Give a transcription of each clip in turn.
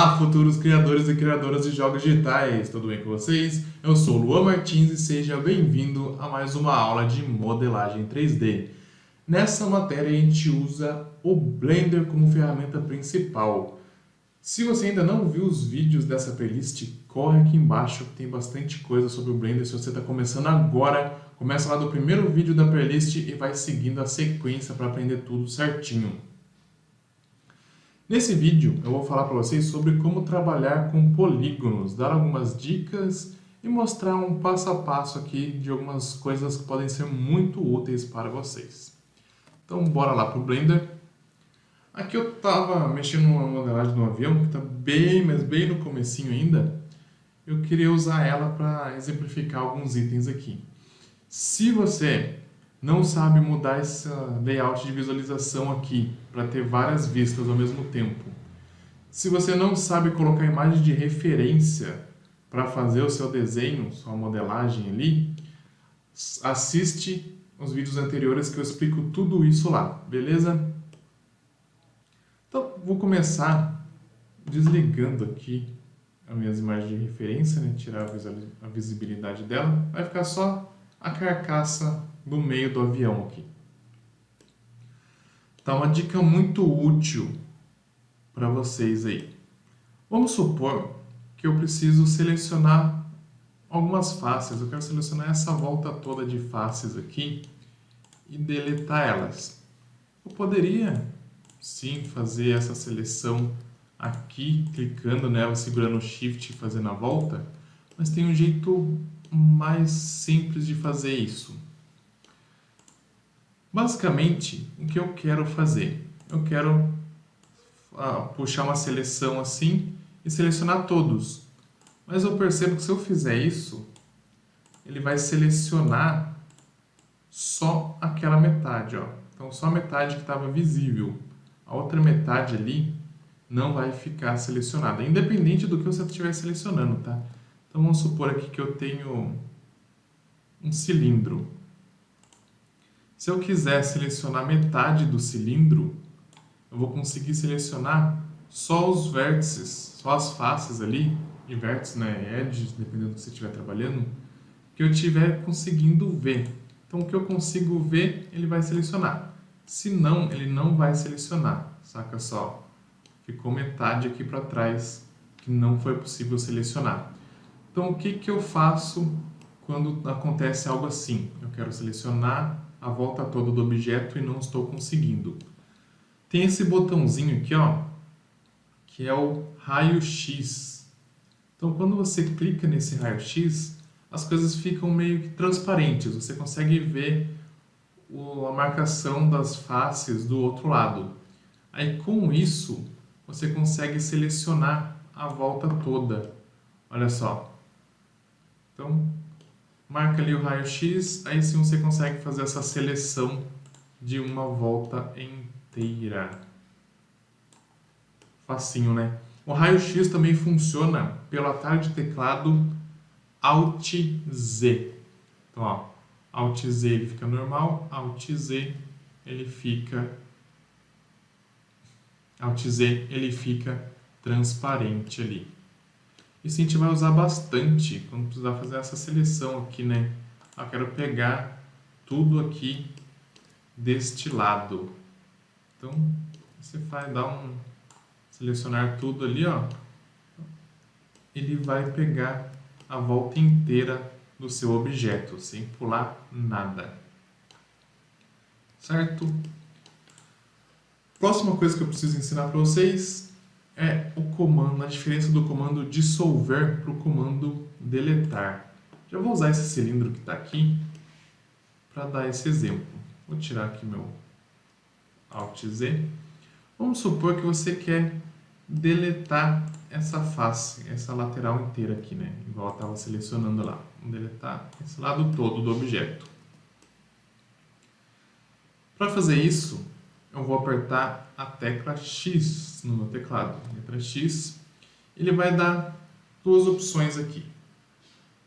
Olá, futuros criadores e criadoras de jogos digitais, tudo bem com vocês? Eu sou o Luan Martins e seja bem-vindo a mais uma aula de modelagem 3D. Nessa matéria a gente usa o Blender como ferramenta principal. Se você ainda não viu os vídeos dessa playlist, corre aqui embaixo que tem bastante coisa sobre o Blender. Se você está começando agora, começa lá do primeiro vídeo da playlist e vai seguindo a sequência para aprender tudo certinho. Nesse vídeo eu vou falar para vocês sobre como trabalhar com polígonos, dar algumas dicas e mostrar um passo a passo aqui de algumas coisas que podem ser muito úteis para vocês. Então bora lá para o Blender. Aqui eu estava mexendo numa modelagem do avião que está bem, mas bem no comecinho ainda. Eu queria usar ela para exemplificar alguns itens aqui. Se você não sabe mudar esse layout de visualização aqui para ter várias vistas ao mesmo tempo, se você não sabe colocar imagem de referência para fazer o seu desenho, sua modelagem ali, assiste os vídeos anteriores que eu explico tudo isso lá, beleza? Então, vou começar desligando aqui as minhas imagens de referência, né? Tirar a visibilidade dela, vai ficar só a carcaça do meio do avião aqui. Tá uma dica muito útil para vocês aí. Vamos supor que eu preciso selecionar algumas faces. Eu quero selecionar essa volta toda de faces aqui e deletar elas. Eu poderia sim fazer essa seleção aqui, clicando nela, segurando o Shift e fazendo a volta, mas tem um jeito mais simples de fazer isso. Basicamente, o que eu quero fazer? Eu quero puxar uma seleção assim e selecionar todos. Mas eu percebo que se eu fizer isso, ele vai selecionar só aquela metade, ó. Então, só a metade que estava visível. A outra metade ali não vai ficar selecionada, independente do que você estiver selecionando, tá? Então, vamos supor aqui que eu tenho um cilindro. Se eu quiser selecionar metade do cilindro, eu vou conseguir selecionar só os vértices, só as faces ali, e vértices, né, edges, dependendo do que você estiver trabalhando, que eu estiver conseguindo ver. Então, o que eu consigo ver, ele vai selecionar. Se não, ele não vai selecionar, saca só? Ficou metade aqui para trás, que não foi possível selecionar. Então, o que eu faço quando acontece algo assim? Eu quero selecionar a volta toda do objeto e não estou conseguindo. Tem esse botãozinho aqui, ó, que é o raio-x. Então, quando você clica nesse raio-x, as coisas ficam meio que transparentes. Você consegue ver a marcação das faces do outro lado. Aí, com isso, você consegue selecionar a volta toda. Olha só. Então, marca ali o raio-x, aí sim você consegue fazer essa seleção de uma volta inteira. Facinho, né? O raio-x também funciona pelo atalho de teclado Alt Z. Então, ó, Alt Z ele fica normal, Alt Z ele fica transparente ali. Isso a gente vai usar bastante quando precisar fazer essa seleção aqui, né? Eu quero pegar tudo aqui deste lado. Então, você vai dar selecionar tudo ali, ó. Ele vai pegar a volta inteira do seu objeto, sem pular nada. Certo? Próxima coisa que eu preciso ensinar para vocês é o comando, a diferença do comando dissolver para o comando deletar. Já vou usar esse cilindro que está aqui para dar esse exemplo. Vou tirar aqui meu Alt Z. Vamos supor que você quer deletar essa face, essa lateral inteira aqui, né? Igual eu estava selecionando lá. Vamos deletar esse lado todo do objeto. Para fazer isso, eu vou apertar a tecla X no meu teclado. Letra X. Ele vai dar duas opções aqui.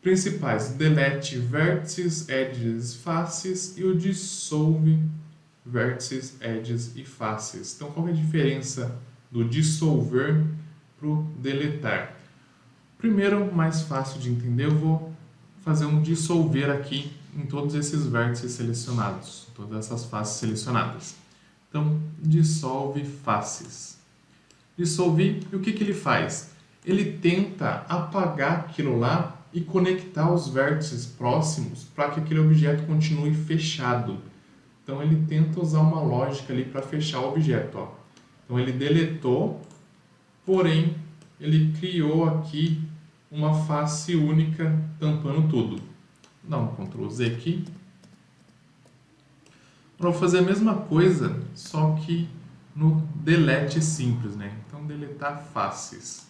Principais: delete vértices, edges, faces e o dissolve vértices, edges e faces. Então, qual é a diferença do dissolver para o deletar. Primeiro, mais fácil de entender, eu vou fazer um dissolver aqui em todos esses vértices selecionados, todas essas faces selecionadas. Então, dissolve faces. Dissolver, e o que ele faz? Ele tenta apagar aquilo lá e conectar os vértices próximos para que aquele objeto continue fechado. Então, ele tenta usar uma lógica ali para fechar o objeto. Ó. Então, ele deletou, porém, ele criou aqui uma face única tampando tudo. Dá um Ctrl Z aqui. Eu vou fazer a mesma coisa, só que no delete simples, né? Então, deletar faces.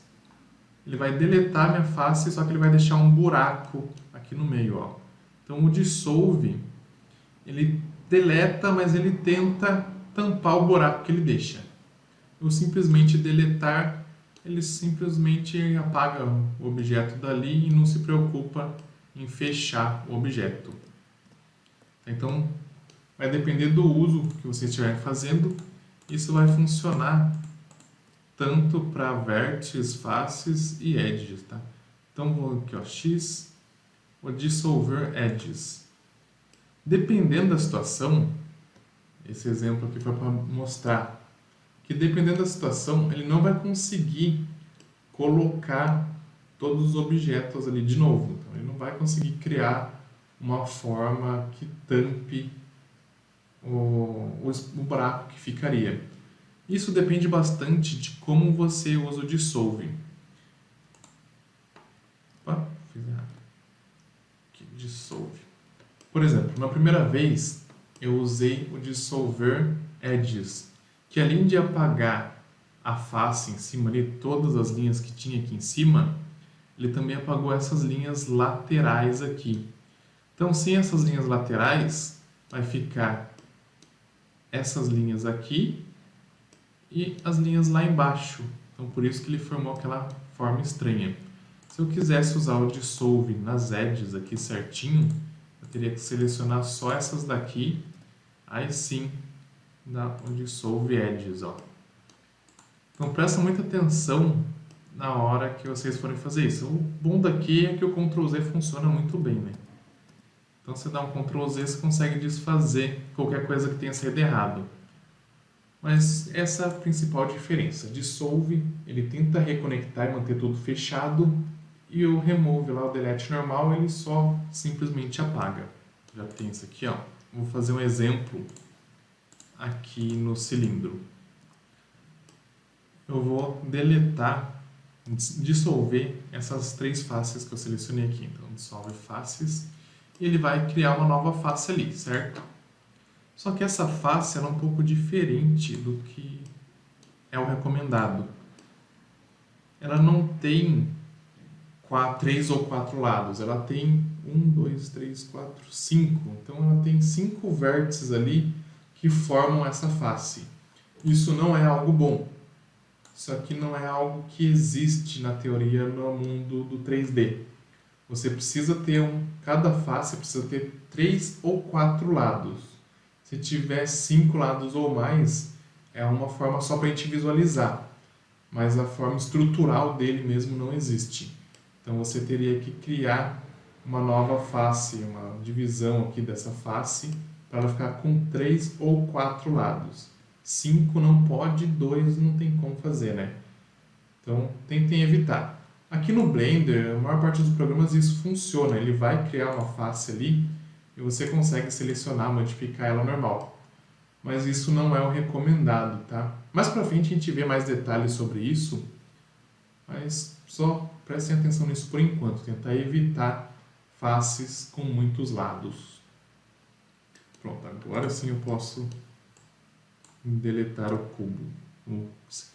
Ele vai deletar minha face, só que ele vai deixar um buraco aqui no meio, ó. Então, o dissolve, ele deleta, mas ele tenta tampar o buraco que ele deixa. Eu simplesmente deletar, ele simplesmente apaga o objeto dali e não se preocupa em fechar o objeto. Então, vai depender do uso que você estiver fazendo. Isso vai funcionar tanto para vértices, faces e edges, tá? Então, vou aqui, ó, X, vou dissolver edges. Dependendo da situação, esse exemplo aqui foi para mostrar que dependendo da situação, ele não vai conseguir colocar todos os objetos ali de novo. Então, ele não vai conseguir criar uma forma que tampe o buraco que ficaria. Isso depende bastante de como você usa o dissolve. Opa, fiz errado. Aqui, dissolve. Por exemplo, na primeira vez eu usei o dissolver edges, que além de apagar a face em cima ali, todas as linhas que tinha aqui em cima, ele também apagou essas linhas laterais aqui. Então, sem essas linhas laterais, vai ficar essas linhas aqui e as linhas lá embaixo. Então, por isso que ele formou aquela forma estranha. Se eu quisesse usar o dissolve nas edges aqui certinho, eu teria que selecionar só essas daqui, aí sim dá o dissolve edges, ó. Então, presta muita atenção na hora que vocês forem fazer isso. O bom daqui é que o Ctrl Z funciona muito bem, né? Então, você dá um Ctrl Z, você consegue desfazer qualquer coisa que tenha saído errado. Mas essa é a principal diferença. Dissolve, ele tenta reconectar e manter tudo fechado, e o remove lá, o delete normal, ele só simplesmente apaga. Já tem isso aqui, ó. Vou fazer um exemplo aqui no cilindro. Eu vou deletar, dissolver essas três faces que eu selecionei aqui. Então, dissolve faces, e ele vai criar uma nova face ali, certo? Só que essa face ela é um pouco diferente do que é o recomendado. Ela não tem 3 ou 4 lados, ela tem 1, 2, 3, 4, 5. Então ela tem 5 vértices ali que formam essa face. Isso não é algo bom. Isso aqui não é algo que existe na teoria no mundo do 3D. Você precisa ter cada face precisa ter 3 ou 4 lados. Se tiver 5 lados ou mais, é uma forma só para a gente visualizar. Mas a forma estrutural dele mesmo não existe. Então você teria que criar uma nova face, uma divisão aqui dessa face, para ela ficar com 3 ou 4 lados. 5 não pode, 2 não tem como fazer, né? Então tentem evitar. Aqui no Blender, a maior parte dos programas isso funciona. Ele vai criar uma face ali e você consegue selecionar, modificar ela normal. Mas isso não é o recomendado, tá? Mais pra frente a gente vê mais detalhes sobre isso, mas só prestem atenção nisso por enquanto, tentar evitar faces com muitos lados. Pronto, agora sim eu posso deletar o cubo.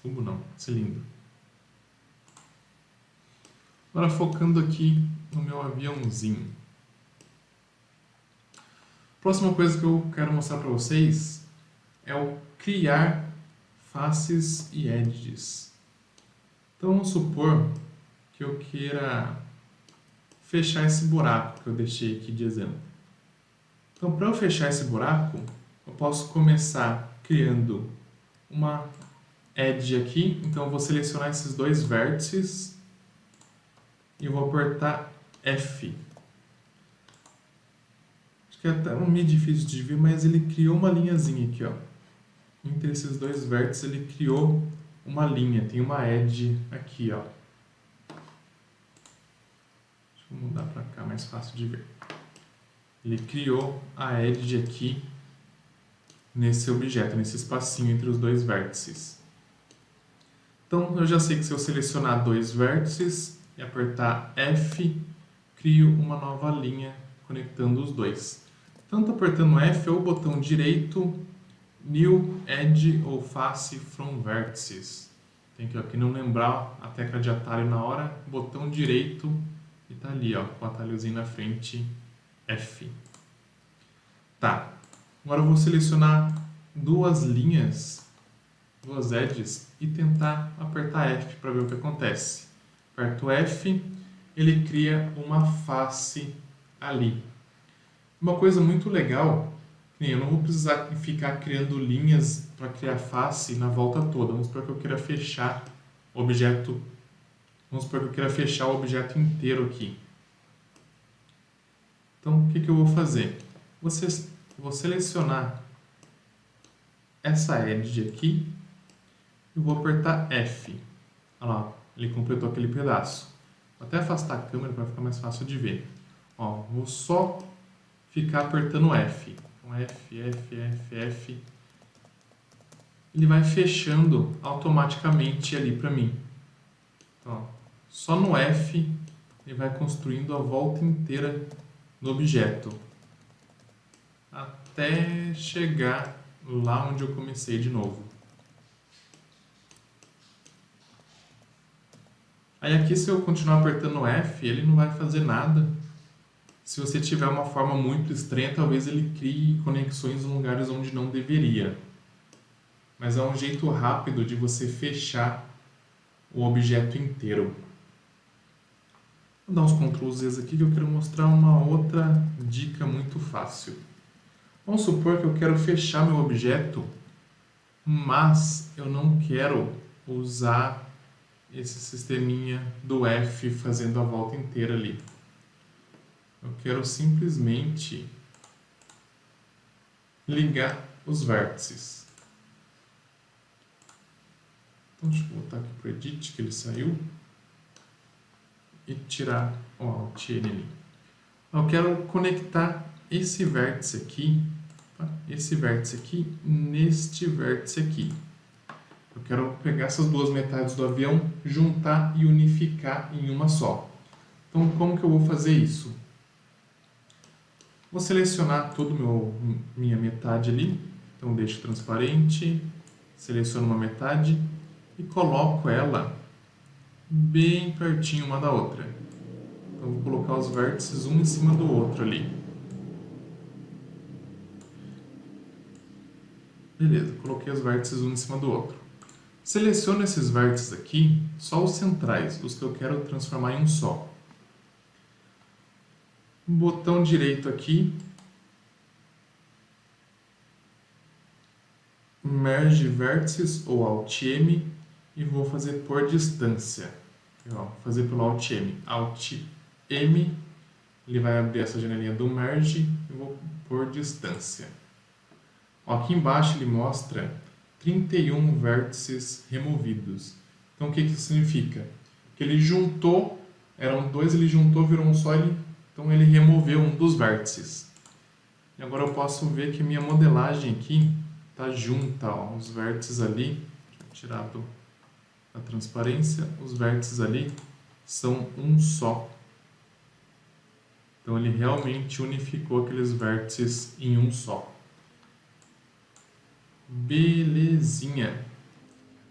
Cubo não, cilindro. Agora focando aqui no meu aviãozinho. Próxima coisa que eu quero mostrar para vocês é o criar faces e edges. Então vamos supor que eu queira fechar esse buraco que eu deixei aqui de exemplo. Então para eu fechar esse buraco, eu posso começar criando uma Edge aqui, então eu vou selecionar esses dois vértices e vou apertar F. Acho que é até meio difícil de ver, mas ele criou uma linhazinha aqui, ó. Entre esses dois vértices ele criou uma linha, tem uma edge aqui, ó. Deixa eu mudar para cá, mais fácil de ver. Ele criou a edge aqui nesse objeto, nesse espacinho entre os dois vértices. Então eu já sei que se eu selecionar dois vértices e apertar F, crio uma nova linha conectando os dois. Tanto apertando F ou o botão direito, New Edge ou Face from Vertices. Tem que aqui não lembrar a tecla de atalho na hora, botão direito e tá ali, ó, com o atalhozinho na frente, F. Tá, agora eu vou selecionar duas linhas, duas edges e tentar apertar F para ver o que acontece. Aperto F, ele cria uma face ali. Uma coisa muito legal, eu não vou precisar ficar criando linhas para criar face na volta toda. Vamos supor que eu queira fechar o objeto. Vamos supor que eu queira fechar o objeto inteiro aqui. Então, o que eu vou fazer? Vou selecionar essa edge aqui e vou apertar F. Olha lá, ele completou aquele pedaço. Vou até afastar a câmera para ficar mais fácil de ver. Ó, vou só ficar apertando F. Então, F, F, F, F. Ele vai fechando automaticamente ali para mim. Então, ó, só no F ele vai construindo a volta inteira do objeto. Até chegar lá onde eu comecei de novo. Aí aqui, se eu continuar apertando F, ele não vai fazer nada. Se você tiver uma forma muito estranha, talvez ele crie conexões em lugares onde não deveria. Mas é um jeito rápido de você fechar o objeto inteiro. Vou dar uns Ctrl Z aqui que eu quero mostrar uma outra dica muito fácil. Vamos supor que eu quero fechar meu objeto, mas eu não quero usar esse sisteminha do F fazendo a volta inteira ali. Eu quero simplesmente ligar os vértices. Então, deixa eu voltar aqui para o Edit, que ele saiu. E tirar o Alt N ali. Eu quero conectar esse vértice aqui, tá? Esse vértice aqui, neste vértice aqui. Eu quero pegar essas duas metades do avião, juntar e unificar em uma só. Então, como que eu vou fazer isso? Vou selecionar toda minha metade ali. Então, deixo transparente, seleciono uma metade e coloco ela bem pertinho uma da outra. Então, vou colocar os vértices um em cima do outro ali. Beleza, coloquei os vértices um em cima do outro. Seleciono esses vértices aqui, só os centrais, os que eu quero transformar em um só. Botão direito aqui, Merge Vértices ou Alt M e vou fazer por distância. Vou fazer pelo Alt M. Alt M, ele vai abrir essa janelinha do Merge e vou por distância. Aqui embaixo ele mostra 31 vértices removidos. Então o que isso significa? Que ele juntou, eram dois, ele juntou, virou um só, então ele removeu um dos vértices. E agora eu posso ver que minha modelagem aqui está junta, ó, os vértices ali, deixa eu tirar a transparência, os vértices ali são um só. Então ele realmente unificou aqueles vértices em um só. Belezinha!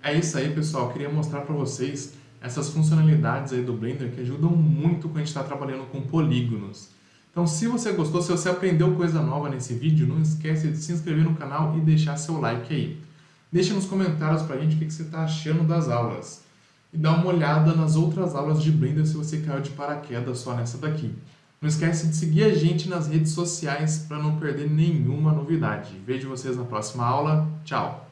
É isso aí, pessoal. Eu queria mostrar para vocês essas funcionalidades aí do Blender que ajudam muito quando a gente está trabalhando com polígonos. Então, se você gostou, se você aprendeu coisa nova nesse vídeo, não esquece de se inscrever no canal e deixar seu like aí. Deixa nos comentários pra gente o que você está achando das aulas. E dá uma olhada nas outras aulas de Blender se você caiu de paraquedas só nessa daqui. Não esquece de seguir a gente nas redes sociais para não perder nenhuma novidade. Vejo vocês na próxima aula. Tchau!